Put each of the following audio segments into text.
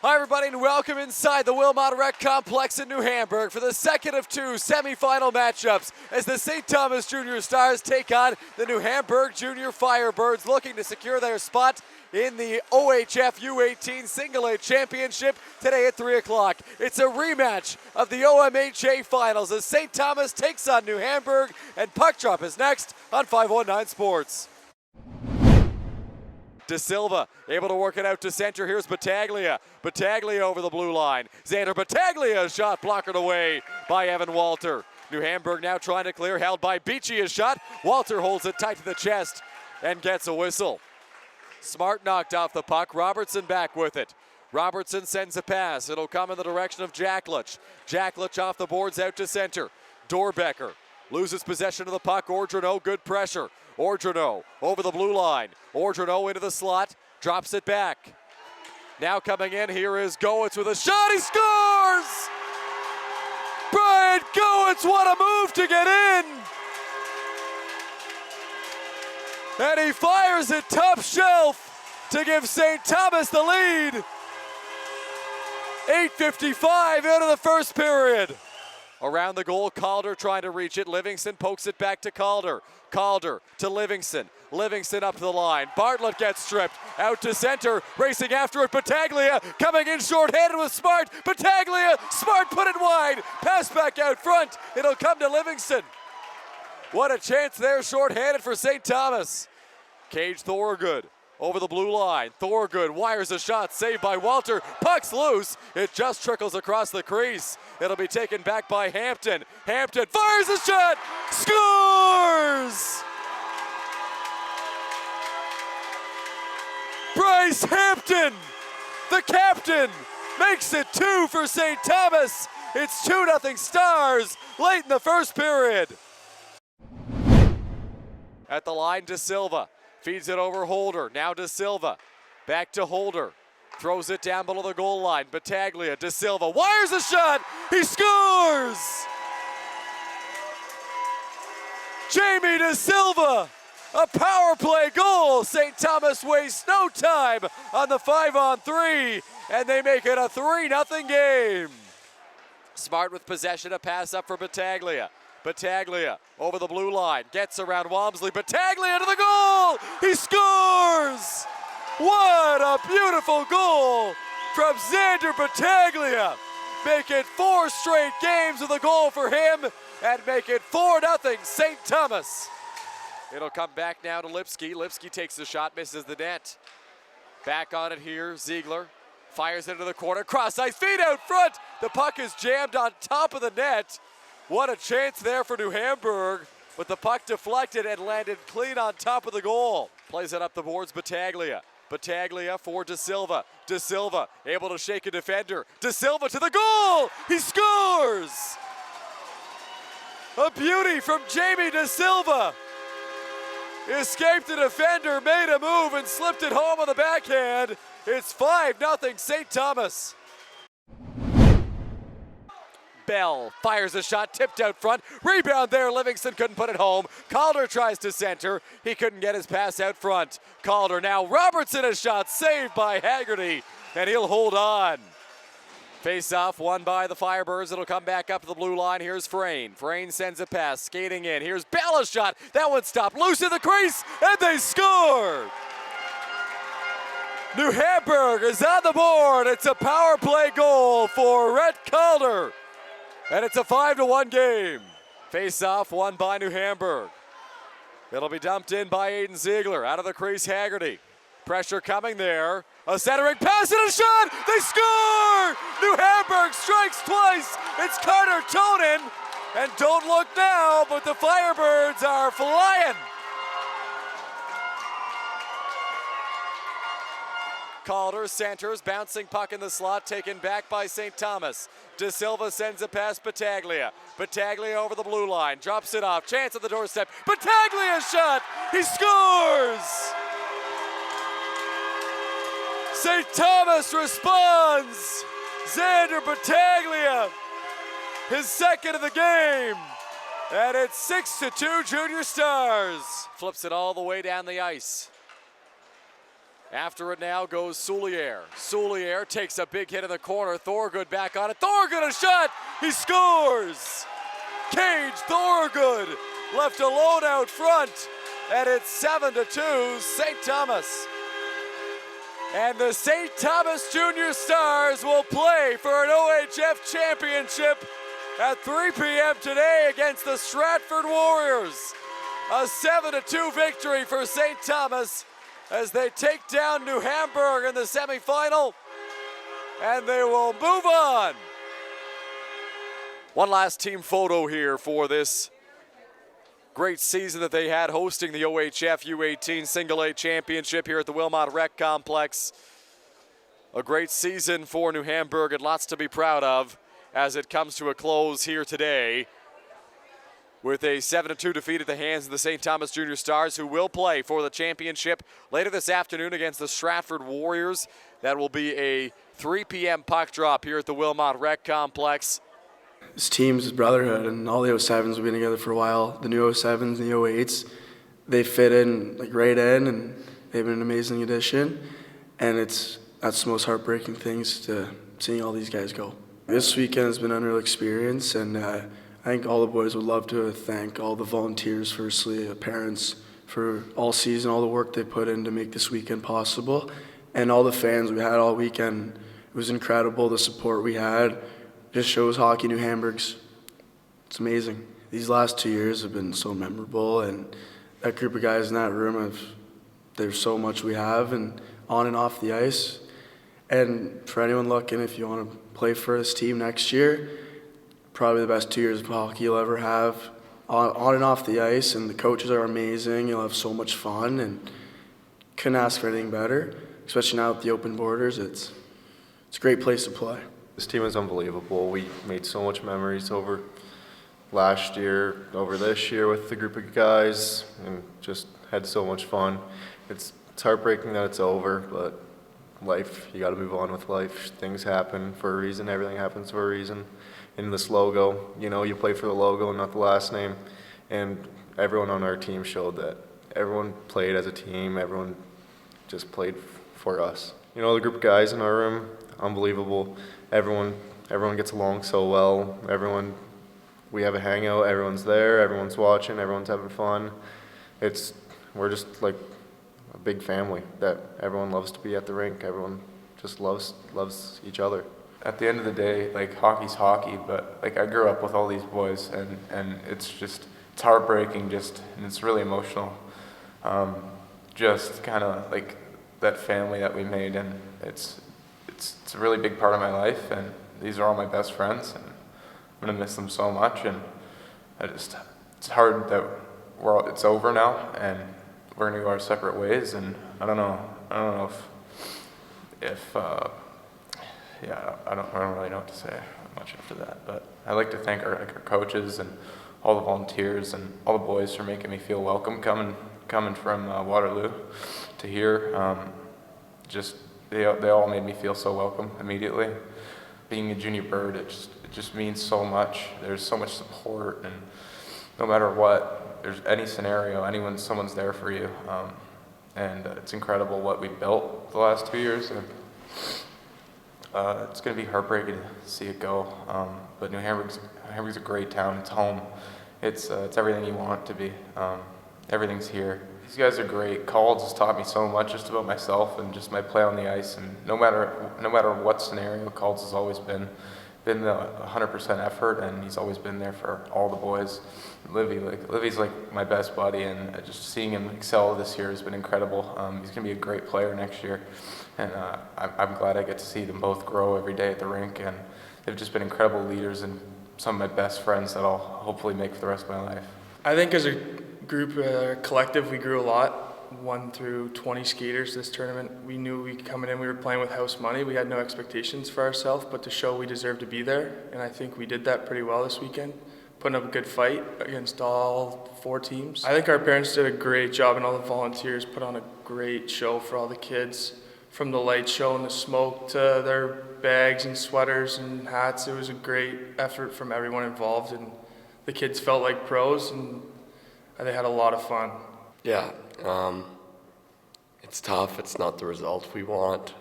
Hi everybody and welcome inside the Wilmot Rec Complex in New Hamburg for the second of two semifinal matchups as the St. Thomas Jr. Stars take on the New Hamburg Junior Firebirds, looking to secure their spot in the OHF U18 Single A Championship today at 3 o'clock. It's a rematch of the OHF Finals as St. Thomas takes on New Hamburg, and puck drop is next on 519 Sports. De Silva able to work it out to center. Here's Battaglia. Battaglia over the blue line. Xander Battaglia shot blockered away by Evan Walter. New Hamburg now trying to clear, held by Beachy. A shot. Walter holds it tight to the chest and gets a whistle. Smart knocked off the puck. Robertson back with it. Robertson sends a pass. It'll come in the direction of Jacklich. Jacklich off the boards out to center. Dorbecker loses possession of the puck. Ordrino, good pressure. Ordrino over the blue line. Ordrino into the slot, drops it back. Now coming in, here is Goetz with a shot, he scores! Brian Goetz, what a move to get in! And he fires it top shelf to give St. Thomas the lead. 8:55 into the first period. Around the goal, Calder trying to reach it. Livingston pokes it back to Calder. Calder to Livingston. Livingston up the line. Bartlett gets stripped. Out to center. Racing after it. Battaglia coming in short-handed with Smart. Battaglia. Smart put it wide. Pass back out front. It'll come to Livingston. What a chance there short-handed for St. Thomas. Cage Thorogood over the blue line. Thorogood wires a shot. Saved by Walter. Puck's loose. It just trickles across the crease. It'll be taken back by Hampton. Hampton fires a shot. Scores! Bryce Hampton, the captain, makes it 2 for St. Thomas. It's 2-0 Stars late in the first period. At the line, De Silva feeds it over Holder. Now De Silva back to Holder. Throws it down below the goal line. Battaglia, De Silva wires a shot. He scores! Jamie De Silva, a power play goal. St. Thomas wastes no time on the 5-on-3, and they make it a 3-0 game. Smart with possession, a pass up for Battaglia. Battaglia over the blue line, gets around Walmsley. Battaglia to the goal! He scores! What a beautiful goal from Xander Battaglia. Make it 4 straight games with a goal for him and make it 4-0 St. Thomas. It'll come back now to Lipsky. Lipsky takes the shot, misses the net. Back on it here, Ziegler fires into the corner. Cross ice, feed out front. The puck is jammed on top of the net. What a chance there for New Hamburg, but the puck deflected and landed clean on top of the goal. Plays it up the boards, Battaglia. Battaglia for De Silva. De Silva able to shake a defender. De Silva to the goal! He scores! A beauty from Jamie De Silva. Escaped the defender, made a move, and slipped it home on the backhand. It's 5-0 St. Thomas. Bell fires a shot, tipped out front. Rebound there, Livingston couldn't put it home. Calder tries to center. He couldn't get his pass out front. Calder now, Robertson a shot, saved by Haggerty, and he'll hold on. Face-off won by the Firebirds. It'll come back up to the blue line. Here's Frayne. Frayne sends a pass, skating in. Here's Bell a shot. That one stopped, loose in the crease, and they score! New Hamburg is on the board. It's a power play goal for Rhett Calder. And it's a 5-1 game. Face-off won by New Hamburg. It'll be dumped in by Aiden Ziegler. Out of the crease, Haggerty. Pressure coming there. A centering pass and a shot. They score! New Hamburg strikes twice. It's Carter Tonin. And don't look now, but the Firebirds are flying. Calder centers, bouncing puck in the slot, taken back by St. Thomas. De Silva sends a pass, Battaglia. Battaglia over the blue line, drops it off, chance at the doorstep. Battaglia shot, he scores! St. Thomas responds. Xander Battaglia, his second of the game. And it's 6-2 Junior Stars. Flips it all the way down the ice. After it now goes Soulier. Soulier takes a big hit in the corner. Thorgood back on it. Thorgood a shot! He scores! Cage Thorgood left alone out front. And it's 7-2, St. Thomas. And the St. Thomas Junior Stars will play for an OHF championship at 3 p.m. today against the Stratford Warriors. A 7-2 victory for St. Thomas as they take down New Hamburg in the semifinal, and they will move on. One last team photo here for this great season that they had hosting the OHF U18 Single A Championship here at the Wilmot Rec Complex. A great season for New Hamburg and lots to be proud of as it comes to a close here today with a 7-2 defeat at the hands of the St. Thomas Junior Stars, who will play for the championship later this afternoon against the Stratford Warriors. That will be a 3 p.m. puck drop here at the Wilmot Rec Complex. This team's brotherhood, and all the 07s have been together for a while. The new 07s and the 08s, they fit in like right in, and they've been an amazing addition. And that's the most heartbreaking things to seeing all these guys go. This weekend has been an unreal experience, and I think all the boys would love to thank all the volunteers, firstly, parents, for all season, all the work they put in to make this weekend possible, and all the fans we had all weekend. It was incredible, the support we had. Just shows Hockey New Hamburg's. It's amazing. These last 2 years have been so memorable, and that group of guys in that room, there's so much we have, and on and off the ice. And for anyone looking, if you want to play for this team next year, probably the best 2 years of hockey you'll ever have, on and off the ice, and the coaches are amazing. You'll have so much fun, and couldn't ask for anything better, especially now with the open borders. It's a great place to play. This team is unbelievable. We made so much memories over last year, over this year with the group of guys, and just had so much fun. It's heartbreaking that it's over, but life, you got to move on with life. Things happen for a reason. Everything happens for a reason. In this logo, you know, you play for the logo and not the last name. And everyone on our team showed that. Everyone played as a team. Everyone just played for us. You know, the group of guys in our room, unbelievable. Everyone gets along so well. We have a hangout. Everyone's there. Everyone's watching. Everyone's having fun. We're just like a big family that everyone loves to be at the rink. Everyone just loves each other. At the end of the day, like, hockey's hockey, but like, I grew up with all these boys, and it's heartbreaking, and it's really emotional. Just kind of like that family that we made, and it's a really big part of my life, and these are all my best friends, and I'm gonna miss them so much, and it's hard that it's over now, and we're gonna go our separate ways, and I don't know if yeah, I don't really know what to say much after that, but I'd like to thank our coaches and all the volunteers and all the boys for making me feel welcome coming from Waterloo to here. They all made me feel so welcome immediately. Being a junior bird, it just means so much. There's so much support, and no matter what, there's any scenario, someone's there for you, and it's incredible what we built the last 2 years. And it's going to be heartbreaking to see it go, but New Hamburg's a great town. It's home. It's everything you want it to be. Everything's here. These guys are great. College has taught me so much just about myself and just my play on the ice. And no matter what scenario, College has always been the 100% effort, and he's always been there for all the boys. Livy's like my best buddy, and just seeing him excel this year has been incredible. He's going to be a great player next year, and I'm glad I get to see them both grow every day at the rink, and they've just been incredible leaders and some of my best friends that I'll hopefully make for the rest of my life. I think as a group, collective, we grew a lot. 1 through 20 skaters this tournament. We knew coming in, we were playing with house money. We had no expectations for ourselves, but to show we deserved to be there, and I think we did that pretty well this weekend, putting up a good fight against all 4 teams. I think our parents did a great job, and all the volunteers put on a great show for all the kids, from the light show and the smoke to their bags and sweaters and hats. It was a great effort from everyone involved, and the kids felt like pros, and they had a lot of fun. Yeah, It's tough. It's not the result we want.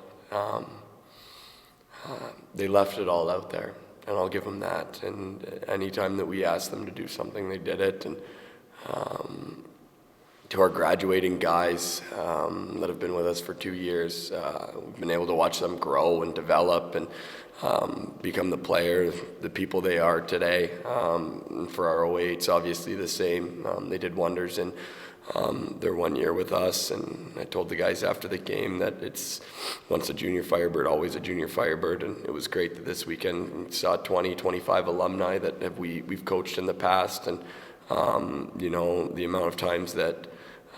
They left it all out there, and I'll give them that. And anytime that we asked them to do something, they did it. And to our graduating guys that have been with us for 2 years, we've been able to watch them grow and develop and become the players, the people they are today. And for our 08s, obviously the same. They did wonders in their 1 year with us, and I told the guys after the game that it's once a junior Firebird, always a junior Firebird, and it was great that this weekend we saw 20, 25 alumni that we've coached in the past, and you know, the amount of times that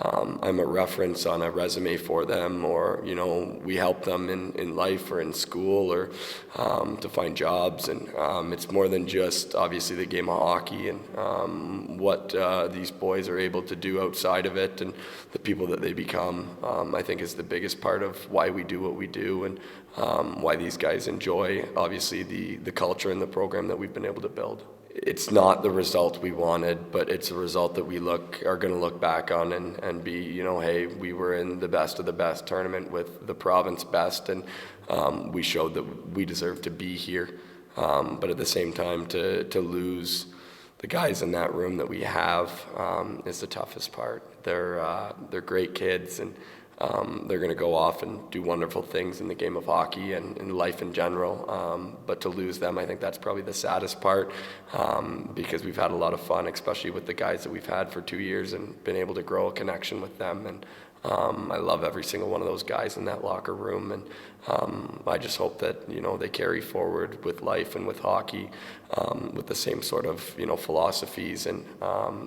I'm a reference on a resume for them, or, you know, we help them in life or in school or to find jobs. And it's more than just obviously the game of hockey and what these boys are able to do outside of it, and the people that they become, I think is the biggest part of why we do what we do, and why these guys enjoy obviously the culture and the program that we've been able to build. It's not the result we wanted, but it's a result that we are going to look back on and be, you know, hey, we were in the best of the best tournament with the province best, and we showed that we deserve to be here. But at the same time, to lose the guys in that room that we have is the toughest part. They're great kids, and they're going to go off and do wonderful things in the game of hockey and in life in general. But to lose them, I think that's probably the saddest part, because we've had a lot of fun, especially with the guys that we've had for 2 years, and been able to grow a connection with them. And I love every single one of those guys in that locker room, and I just hope that, you know, they carry forward with life and with hockey with the same sort of, you know, philosophies and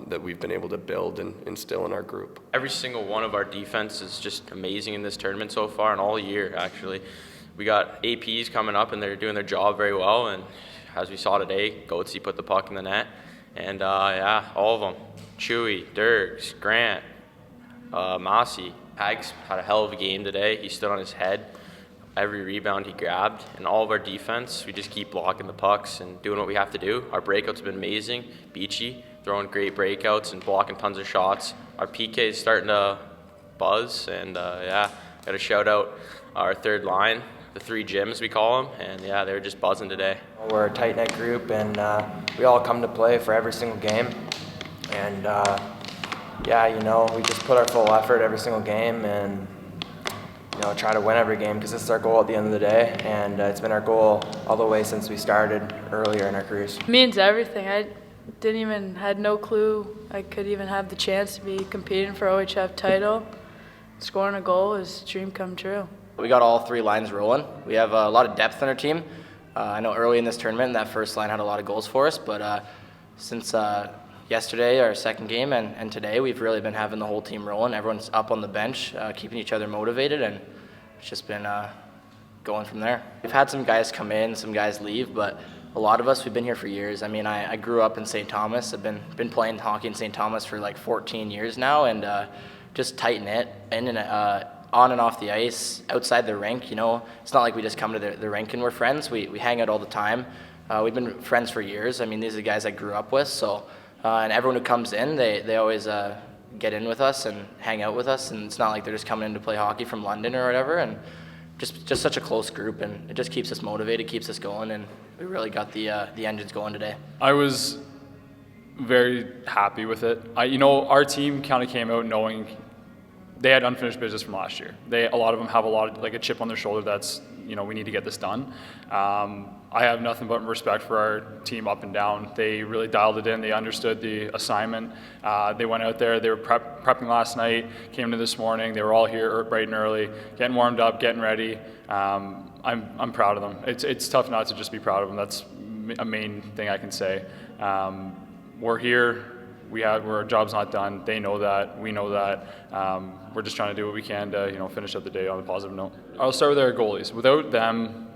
that we've been able to build and instill in our group. Every single one of our defense is just amazing in this tournament so far, and all year actually. We got APs coming up, and they're doing their job very well, and as we saw today, Goatsy put the puck in the net, and yeah, all of them. Chewy, Dirks, Grant, Massey. Hags had a hell of a game today. He stood on his head. Every rebound he grabbed. And all of our defense, we just keep blocking the pucks and doing what we have to do. Our breakouts have been amazing. Beachy throwing great breakouts and blocking tons of shots. Our PK is starting to buzz, and yeah, got to shout out our third line, the three gyms we call them, and yeah, they're just buzzing today. We're a tight-knit group, and we all come to play for every single game. And yeah, you know, we just put our full effort every single game, and, you know, try to win every game, because this is our goal at the end of the day, and it's been our goal all the way since we started earlier in our careers. It means everything. I had no clue I could even have the chance to be competing for OHF title. Scoring a goal is a dream come true. We got all three lines rolling. We have a lot of depth in our team. I know early in this tournament, that first line had a lot of goals for us, but since yesterday, our second game, and today, we've really been having the whole team rolling. Everyone's up on the bench, keeping each other motivated, and it's just been going from there. We've had some guys come in, some guys leave, but a lot of us, we've been here for years. I mean, I grew up in St. Thomas. I've been playing hockey in St. Thomas for like 14 years now, and just tight-knit, in and on and off the ice, outside the rink. You know, it's not like we just come to the rink and we're friends. We hang out all the time. We've been friends for years. I mean, these are the guys I grew up with, so... and everyone who comes in, they always get in with us and hang out with us, and it's not like they're just coming in to play hockey from London or whatever, and just such a close group, and it just keeps us motivated, keeps us going, and we really got the engines going today. I was very happy with it. You know, our team kind of came out knowing they had unfinished business from last year. A lot of them have like a chip on their shoulder that's, you know, we need to get this done. I have nothing but respect for our team up and down. They really dialed it in. They understood the assignment. They went out there. They were prepping last night, came to this morning. They were all here bright and early, getting warmed up, getting ready. I'm proud of them. It's tough not to just be proud of them. That's a main thing I can say. We're here. Our job's not done. They know that. We know that. We're just trying to do what we can to, you know, finish up the day on a positive note. I'll start with our goalies. Without them,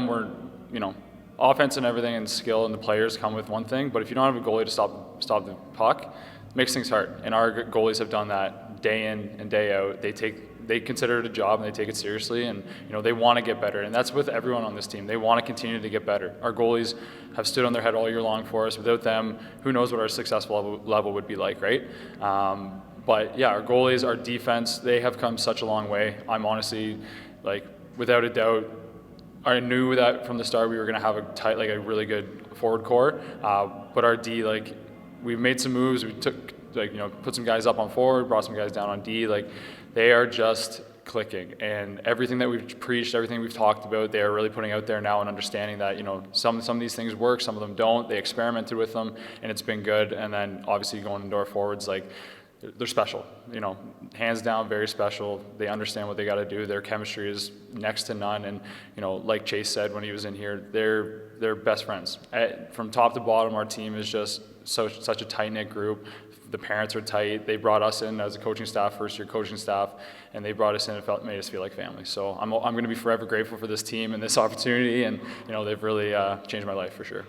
we're, you know, offense and everything and skill and the players come with one thing, but if you don't have a goalie to stop the puck, it makes things hard. And our goalies have done that day in and day out. They consider it a job, and they take it seriously, and, you know, they want to get better, and that's with everyone on this team. They want to continue to get better. Our goalies have stood on their head all year long for us. Without them, who knows what our successful level would be like, right? But yeah, our goalies, our defense, they have come such a long way. I'm honestly, like, without a doubt, I knew that from the start we were going to have a tight, like a really good forward core. But our D, like, we've made some moves. We took, like, you know, put some guys up on forward, brought some guys down on D. Like, they are just clicking, and everything that we've preached, everything we've talked about, they are really putting out there now and understanding that, you know, some of these things work, some of them don't. They experimented with them, and it's been good. And then obviously going into our forwards, like, they're special, you know, hands down, very special. They understand what they got to do. Their chemistry is next to none, and, you know, like Chase said when he was in here, they're best friends. From top to bottom, our team is just such a tight-knit group. The parents are tight. They brought us in as a coaching staff, first-year coaching staff, and they brought us in and made us feel like family. So I'm going to be forever grateful for this team and this opportunity, and, you know, they've really changed my life for sure.